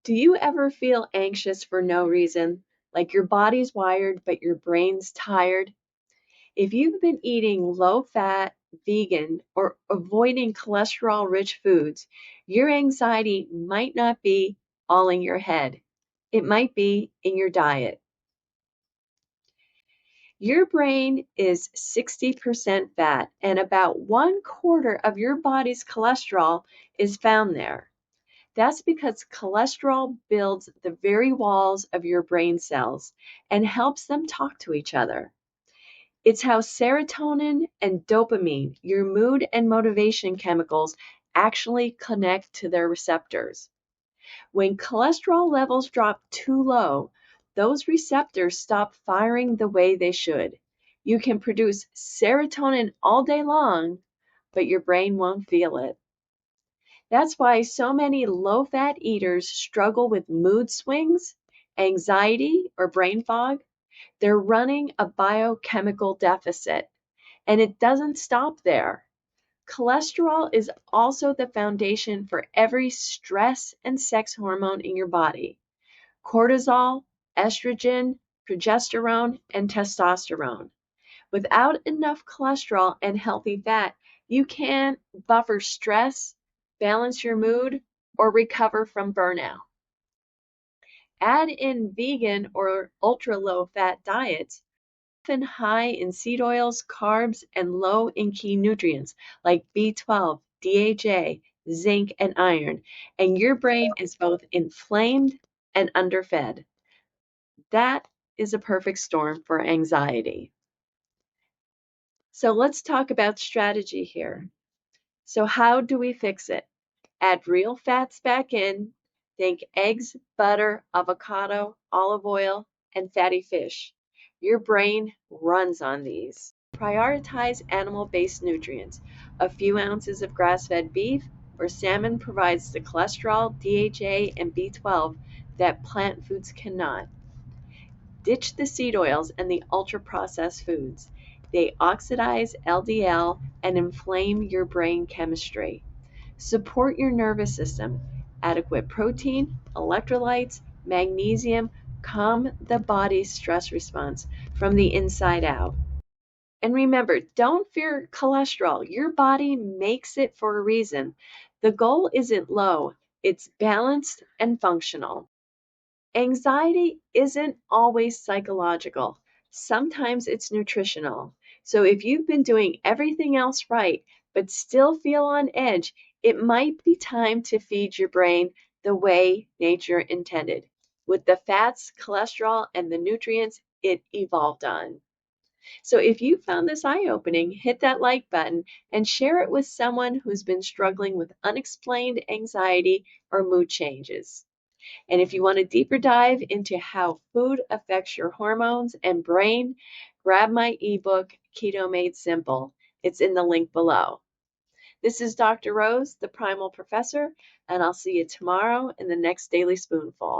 Do you ever feel anxious for no reason? Like your body's wired, but your brain's tired? If you've been eating low-fat, vegan, or avoiding cholesterol-rich foods, your anxiety might not be all in your head. It might be in your diet. Your brain is 60% fat, and about 1/4 of your body's cholesterol is found there. That's because cholesterol builds the very walls of your brain cells and helps them talk to each other. It's how serotonin and dopamine, your mood and motivation chemicals, actually connect to their receptors. When cholesterol levels drop too low, those receptors stop firing the way they should. You can produce serotonin all day long, but your brain won't feel it. That's why so many low-fat eaters struggle with mood swings, anxiety, or brain fog. They're running a biochemical deficit, and it doesn't stop there. Cholesterol is also the foundation for every stress and sex hormone in your body. Cortisol, estrogen, progesterone, and testosterone. Without enough cholesterol and healthy fat, you can't buffer stress, balance your mood, or recover from burnout. Add in vegan or ultra-low-fat diets, often high in seed oils, carbs, and low in key nutrients like B12, DHA, zinc, and iron, and your brain is both inflamed and underfed. That is a perfect storm for anxiety. So let's talk about strategy here. So how do we fix it? Add real fats back in. Think eggs, butter, avocado, olive oil, and fatty fish. Your brain runs on these. Prioritize animal-based nutrients. A few ounces of grass-fed beef or salmon provides the cholesterol, DHA, and B12 that plant foods cannot. Ditch the seed oils and the ultra-processed foods. They oxidize LDL and inflame your brain chemistry. Support your nervous system. Adequate protein, electrolytes, magnesium calm the body's stress response from the inside out. And remember, don't fear cholesterol. Your body makes it for a reason. The goal isn't low, it's balanced and functional. Anxiety isn't always psychological. Sometimes it's nutritional. So if you've been doing everything else right, but still feel on edge, it might be time to feed your brain the way nature intended, with the fats, cholesterol, and the nutrients it evolved on. So if you found this eye-opening, hit that like button and share it with someone who's been struggling with unexplained anxiety or mood changes. And if you want a deeper dive into how food affects your hormones and brain, grab my ebook, Keto Made Simple. It's in the link below. This is Dr. Rose, the Primal Professor, and I'll see you tomorrow in the next Daily Spoonful.